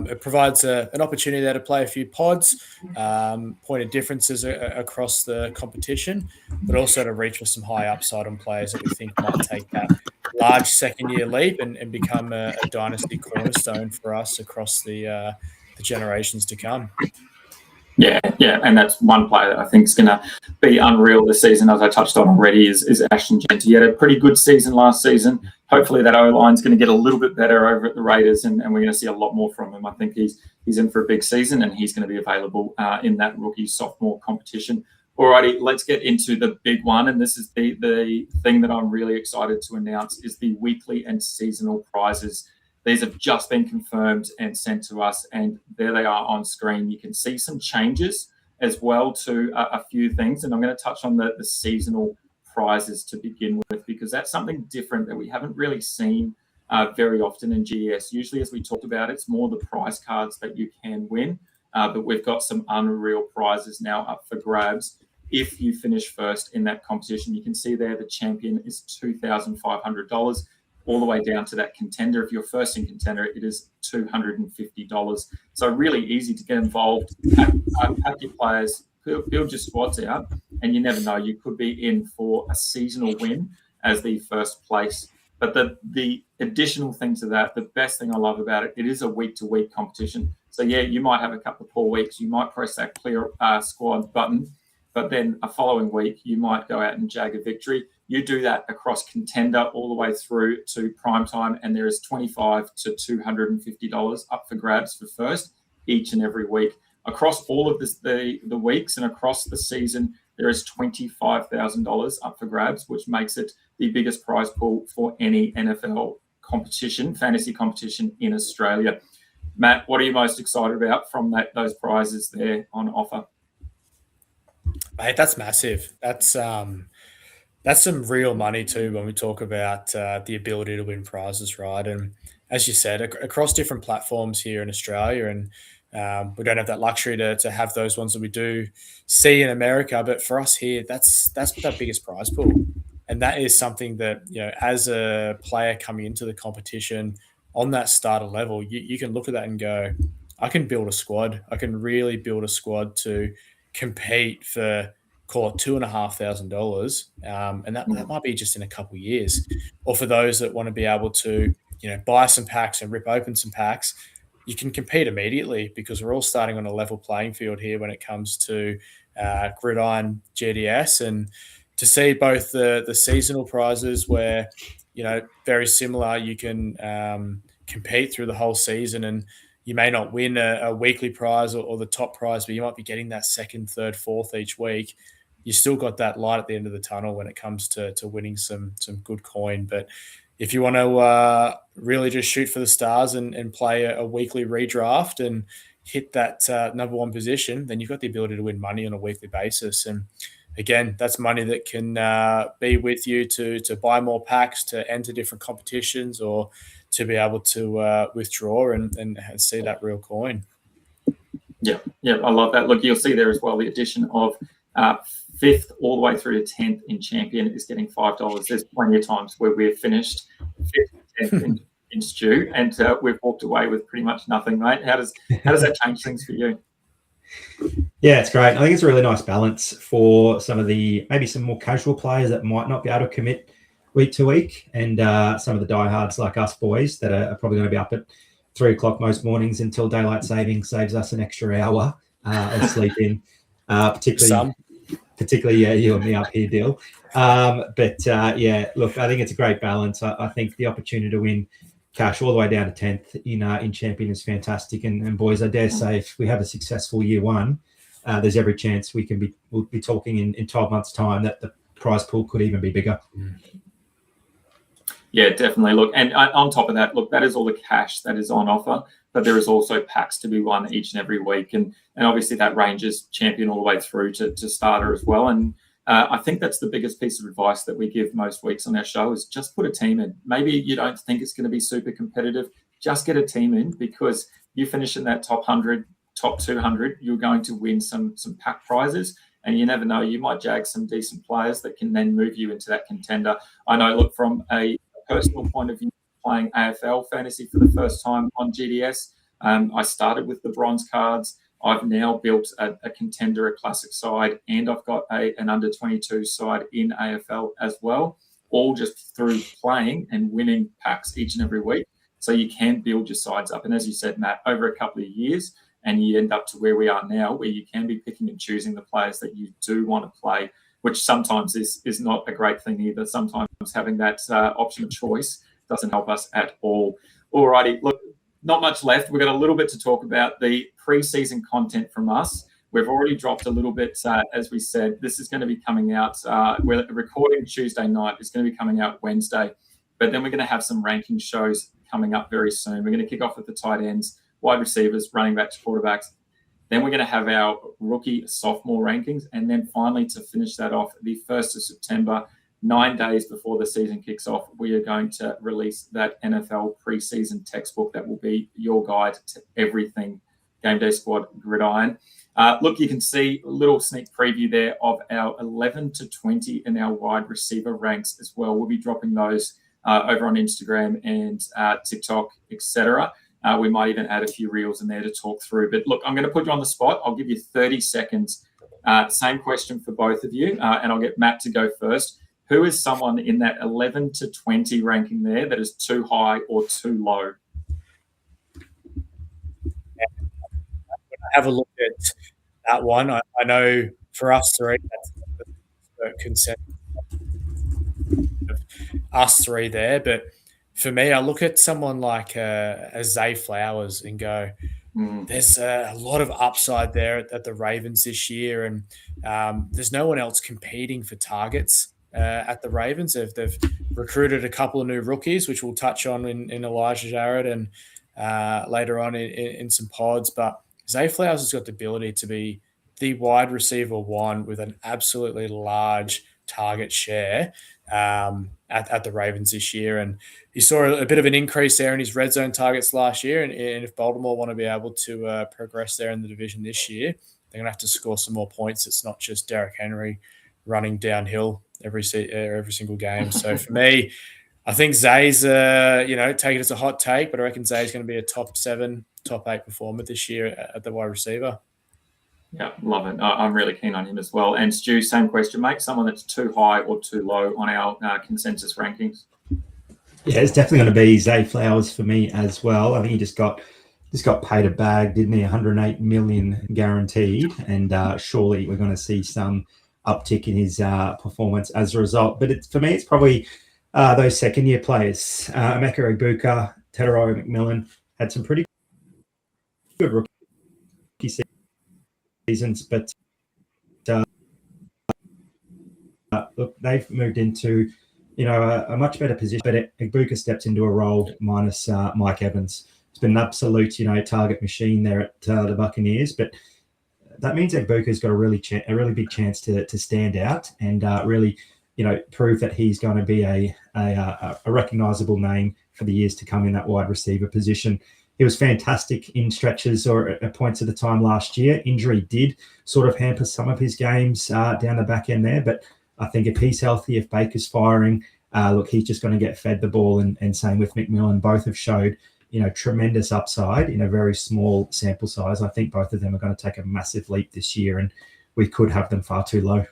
it provides an opportunity there to play a few pods, point of differences across the competition, but also to reach for some high upside on players that we think might take that large second year leap and become a dynasty cornerstone for us across the generations to come. Yeah, and that's one player that I think is going to be unreal this season, as I touched on already, is Ashton Genty. He had a pretty good season last season. Hopefully that O-line is going to get a little bit better over at the Raiders, and we're going to see a lot more from him. I think he's in for a big season, and he's going to be available in that rookie sophomore competition. Alrighty, let's get into the big one, and this is the thing that I'm really excited to announce is the weekly and seasonal prizes. These have just been confirmed and sent to us, and there they are on screen. You can see some changes as well to a few things, and I'm going to touch on the seasonal prizes to begin with, because that's something different that we haven't really seen very often in GDS. Usually, as we talked about, it's more the prize cards that you can win, but we've got some unreal prizes now up for grabs. If you finish first in that competition, you can see there the champion is $2,500. all the way down to that contender. If you're first in contender, it is $250. So really easy to get involved. Pack your players, build your squads out, and you never know, you could be in for a seasonal win as the first place. But the additional thing to that, the best thing I love about it, it is a week-to-week competition. So yeah, you might have a couple of poor weeks. You might press that clear squad button, but then a following week, you might go out and jag a victory. You do that across contender all the way through to prime time, and there is $25 to $250 up for grabs for first each and every week. Across all of the weeks and across the season, there is $25,000 up for grabs, which makes it the biggest prize pool for any NFL competition, fantasy competition in Australia. Matt, what are you most excited about from those prizes there on offer? Mate, that's massive. That's some real money too when we talk about the ability to win prizes, right? And as you said, across different platforms here in Australia, and we don't have that luxury to have those ones that we do see in America. But for us here, that's that biggest prize pool, and that is something that, you know, as a player coming into the competition, on that starter level, you can look at that and go, I can build a squad. I can really build a squad to compete for, call it $2,500, and that might be just in a couple of years. Or for those that want to be able to, buy some packs and rip open some packs, you can compete immediately because we're all starting on a level playing field here when it comes to Gridiron GDS, and to see both the seasonal prizes where, very similar, you can compete through the whole season, and you may not win a weekly prize or the top prize, but you might be getting that second, third, fourth each week. You still got that light at the end of the tunnel when it comes to winning some good coin. But if you want to really just shoot for the stars and play a weekly redraft and hit that number one position, then you've got the ability to win money on a weekly basis. And again, that's money that can be with you to buy more packs, to enter different competitions, or to be able to withdraw and see that real coin. Yeah, I love that. Look, you'll see there as well the addition of 5th all the way through to 10th in Champion is getting $5. There's plenty of times where we've finished 5th and 10th in Stu, and we've walked away with pretty much nothing, mate. How does that change things for you? Yeah, it's great. I think it's a really nice balance for some of the maybe some more casual players that might not be able to commit week to week, and some of the diehards like us boys that are probably going to be up at 3 o'clock most mornings until daylight saving saves us an extra hour of sleep in, particularly you and me up here, Dyl. Look, I think it's a great balance. I think the opportunity to win cash all the way down to 10th in Champion is fantastic. And boys, I dare say if we have a successful year one, there's every chance we'll be talking in 12 months' time that the prize pool could even be bigger. Yeah, definitely. Look, and on top of that, look, that is all the cash that is on offer, but there is also packs to be won each and every week. And obviously that ranges Champion all the way through to starter as well. And I think that's the biggest piece of advice that we give most weeks on our show is just put a team in. Maybe you don't think it's going to be super competitive. Just get a team in, because you finish in that top 100, top 200, you're going to win some pack prizes. And you never know, you might jag some decent players that can then move you into that contender. I know, look, from a personal point of view, playing AFL fantasy for the first time on GDS, I started with the bronze cards. I've now built a contender, a classic side, and I've got an under-22 side in AFL as well, all just through playing and winning packs each and every week. So you can build your sides up. And as you said, Matt, over a couple of years, and you end up to where we are now, where you can be picking and choosing the players that you do want to play, which sometimes is not a great thing either. Sometimes having that option of choice doesn't help us at all. Alrighty, look, not much left. We've got a little bit to talk about the pre-season content from us. We've already dropped a little bit, as we said. This is going to be coming out. We're recording Tuesday night. It's going to be coming out Wednesday. But then we're going to have some ranking shows coming up very soon. We're going to kick off with the tight ends, wide receivers, running backs, quarterbacks. Then we're going to have our rookie sophomore rankings. And then finally, to finish that off, the 1st of September, 9 days before the season kicks off, we are going to release that NFL preseason textbook that will be your guide to everything GameDay Squad Gridiron. Look, you can see a little sneak preview there of our 11 to 20 in our wide receiver ranks as well. We'll be dropping those over on Instagram and TikTok, etc. We might even add a few reels in there to talk through. But look, I'm going to put you on the spot. I'll give you 30 seconds. Same question for both of you, and I'll get Matt to go first. Who is someone in that 11 to 20 ranking there that is too high or too low? When I have a look at that one, I know for us three, that's the consent of us three there. But for me, I look at someone like a Zay Flowers and go, there's a lot of upside there at the Ravens this year, and there's no one else competing for targets at the Ravens. They've recruited a couple of new rookies, which we'll touch on in Elijah Jarrett and later on in some pods. But Zay Flowers has got the ability to be the wide receiver one with an absolutely large target share at the Ravens this year. And you saw a bit of an increase there in his red zone targets last year. And if Baltimore want to be able to progress there in the division this year, they're going to have to score some more points. It's not just Derrick Henry running downhill every single game. So for me, I think Zay's, take it as a hot take, but I reckon Zay's going to be a top 7, top 8 performer this year at the wide receiver. Yeah, love it. I'm really keen on him as well. And Stu, same question, mate. Someone that's too high or too low on our consensus rankings? Yeah, it's definitely going to be Zay Flowers for me as well. I think he just got paid a bag, didn't he? 108 million guaranteed, and surely we're going to see some uptick in his performance as a result. But for me, it's probably those second-year players. Emeka Egbuka, Tedero McMillan had some pretty good rookie seasons, but look, they've moved into a much better position. But Egbuka steps into a role minus Mike Evans. It's been an absolute target machine there at the Buccaneers, but that means Egbuka's got a really big chance to stand out and really prove that he's going to be a recognizable name for the years to come in that wide receiver position. He was fantastic in stretches or at points of the time last year. Injury did sort of hamper some of his games down the back end there, but I think if he's healthy, if Baker's firing, look, he's just going to get fed the ball. And same with McMillan. Both have showed tremendous upside in a very small sample size. I think both of them are going to take a massive leap this year, and we could have them far too low.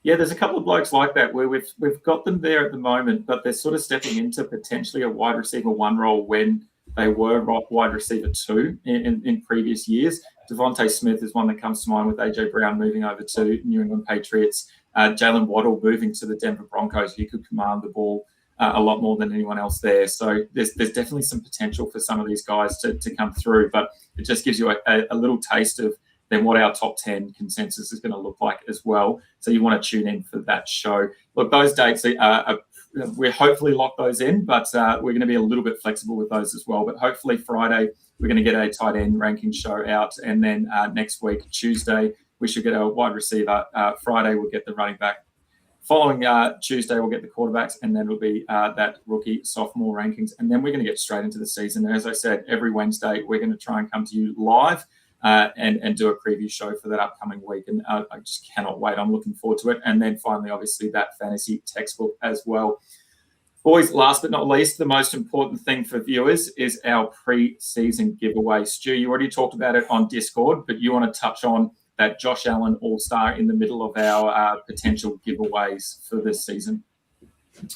Yeah, there's a couple of blokes like that where we've got them there at the moment, but they're sort of stepping into potentially a wide receiver 1 role when they were wide receiver 2 in previous years. Devontae Smith is one that comes to mind, with AJ Brown moving over to New England Patriots. Jalen Waddle moving to the Denver Broncos. He could command the ball a lot more than anyone else there. So there's definitely some potential for some of these guys to come through, but it just gives you a little taste of then what our top 10 consensus is going to look like as well. So you want to tune in for that show. Look, those dates we hopefully lock those in, but we're going to be a little bit flexible with those as well. But hopefully Friday, we're going to get a tight end ranking show out. And then next week, Tuesday, we should get a wide receiver. Friday, we'll get the running back. Following Tuesday, we'll get the quarterbacks, and then it'll be that rookie sophomore rankings. And then we're going to get straight into the season. And as I said, every Wednesday, we're going to try and come to you live and do a preview show for that upcoming week. And I just cannot wait. I'm looking forward to it. And then finally, obviously, that fantasy textbook as well. Boys, last but not least, the most important thing for viewers is our pre-season giveaway. Stu, you already talked about it on Discord, but you want to touch on that Josh Allen All-Star in the middle of our potential giveaways for this season.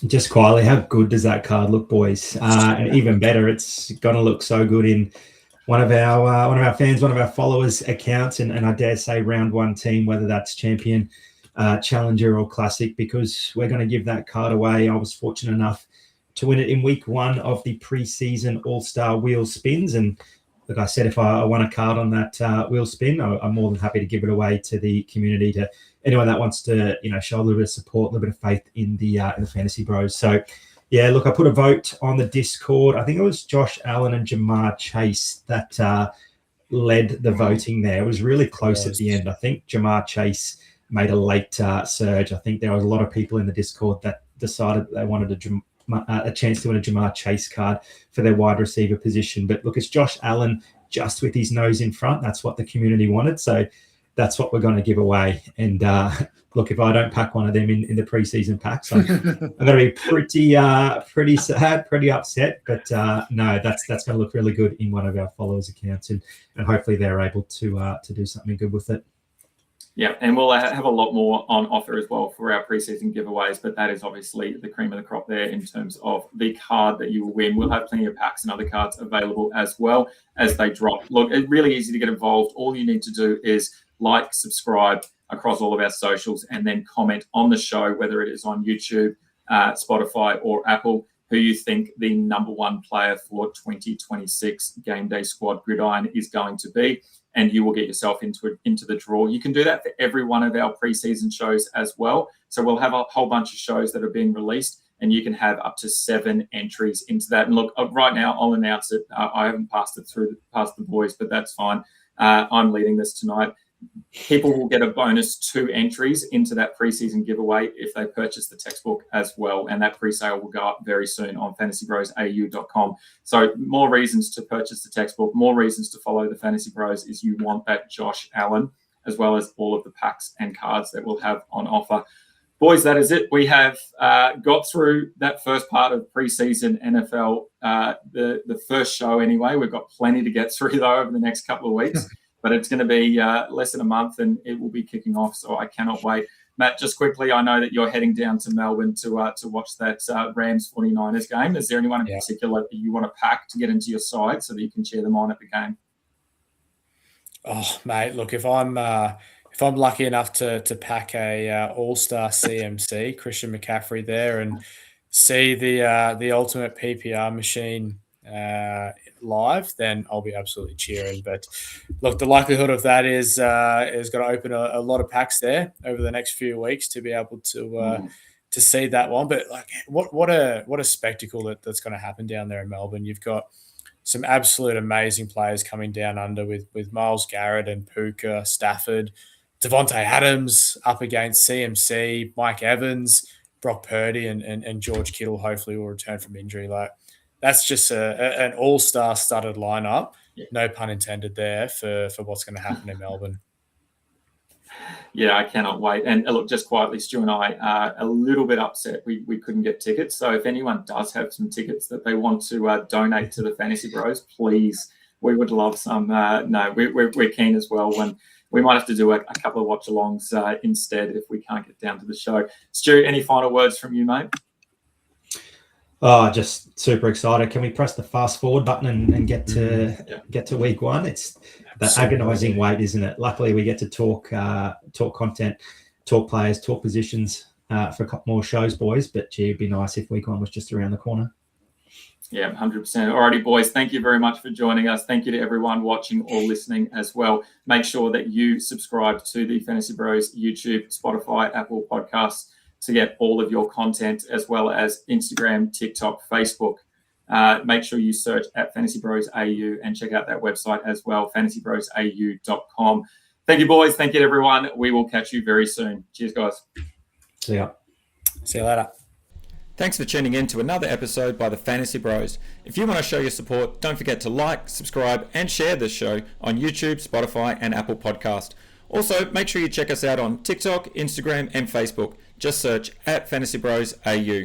Just quietly, how good does that card look, boys? And even better, it's going to look so good in one of our fans, one of our followers' accounts, and I dare say round 1 team, whether that's champion, challenger, or classic, because we're going to give that card away. I was fortunate enough to win it in week 1 of the preseason All-Star wheel spins, and like I said, if I won a card on that wheel spin, I'm more than happy to give it away to the community, to anyone that wants to, show a little bit of support, a little bit of faith in the Fantasy Bros. So, yeah, look, I put a vote on the Discord. I think it was Josh Allen and Jamar Chase that led the voting there. It was really close at the end. I think Jamar Chase made a late surge. I think there was a lot of people in the Discord that decided that they wanted a chance to win a Jamar Chase card for their wide receiver position. But look, it's Josh Allen just with his nose in front. That's what the community wanted. So that's what we're going to give away. And look, if I don't pack one of them in the preseason packs, I'm going to be pretty sad, pretty upset. But no, that's going to look really good in one of our followers' accounts, and hopefully they're able to do something good with it. Yeah, and we'll have a lot more on offer as well for our preseason giveaways, but that is obviously the cream of the crop there in terms of the card that you will win. We'll have plenty of packs and other cards available as well as they drop. Look, it's really easy to get involved. All you need to do is like, subscribe across all of our socials, and then comment on the show, whether it is on YouTube, Spotify, or Apple, who you think the number 1 player for 2026 GameDay Squad Gridiron is going to be, and you will get yourself into the draw. You can do that for every one of our preseason shows as well. So we'll have a whole bunch of shows that are being released, and you can have up to 7 entries into that. And look, right now, I'll announce it. I haven't passed the boys, but that's fine. I'm leading this tonight. People will get a bonus 2 entries into that preseason giveaway if they purchase the textbook as well. And that pre-sale will go up very soon on fantasybrosau.com. So more reasons to purchase the textbook, more reasons to follow the Fantasy Bros is you want that Josh Allen, as well as all of the packs and cards that we'll have on offer. boys, that is it. We have got through that first part of preseason NFL, the first show anyway. We've got plenty to get through, though, over the next couple of weeks. But it's going to be less than a month, and it will be kicking off, so I cannot wait. Matt, just quickly, I know that you're heading down to Melbourne to watch that Rams 49ers game. Is there anyone in particular that you want to pack to get into your side so that you can cheer them on at the game? Oh, mate, look, if I'm lucky enough to pack a all-star CMC, Christian McCaffrey there, and see the ultimate PPR machine live, then I'll be absolutely cheering. But look, the likelihood of that is going to open a lot of packs there over the next few weeks to be able to see that one. But like, what a spectacle that's going to happen down there in Melbourne. You've got some absolute amazing players coming down under with Myles Garrett and Puka, Stafford, Devontae Adams up against CMC, Mike Evans, Brock Purdy, and George Kittle hopefully will return from injury. Like, that's just an all-star studded lineup, no pun intended there, for what's going to happen in Melbourne. Yeah, I cannot wait. And look, just quietly, Stu and I are a little bit upset we couldn't get tickets. So if anyone does have some tickets that they want to donate to the Fantasy Bros, please, we would love some. No, we're keen as well. When we might have to do a couple of watch-alongs instead if we can't get down to the show. Stu, any final words from you, mate? Oh, just super excited. Can we press the fast forward button and get to week one? It's the agonizing wait, isn't it? Luckily, we get to talk content, talk players, talk positions for a couple more shows, boys. But gee, it'd be nice if week one was just around the corner. Yeah, 100%. Alrighty, boys. Thank you very much for joining us. Thank you to everyone watching or listening as well. Make sure that you subscribe to the Fantasy Bros YouTube, Spotify, Apple Podcasts to get all of your content, as well as Instagram, TikTok, Facebook. Make sure you search at Fantasy Bros AU and check out that website as well, fantasybrosau.com. Thank you, boys. Thank you to everyone. We will catch you very soon. Cheers, guys. See ya. See you later. Thanks for tuning in to another episode by the Fantasy Bros. If you want to show your support, don't forget to like, subscribe, and share this show on YouTube, Spotify, and Apple Podcast. Also, make sure you check us out on TikTok, Instagram, and Facebook. Just search at Fantasy Bros AU.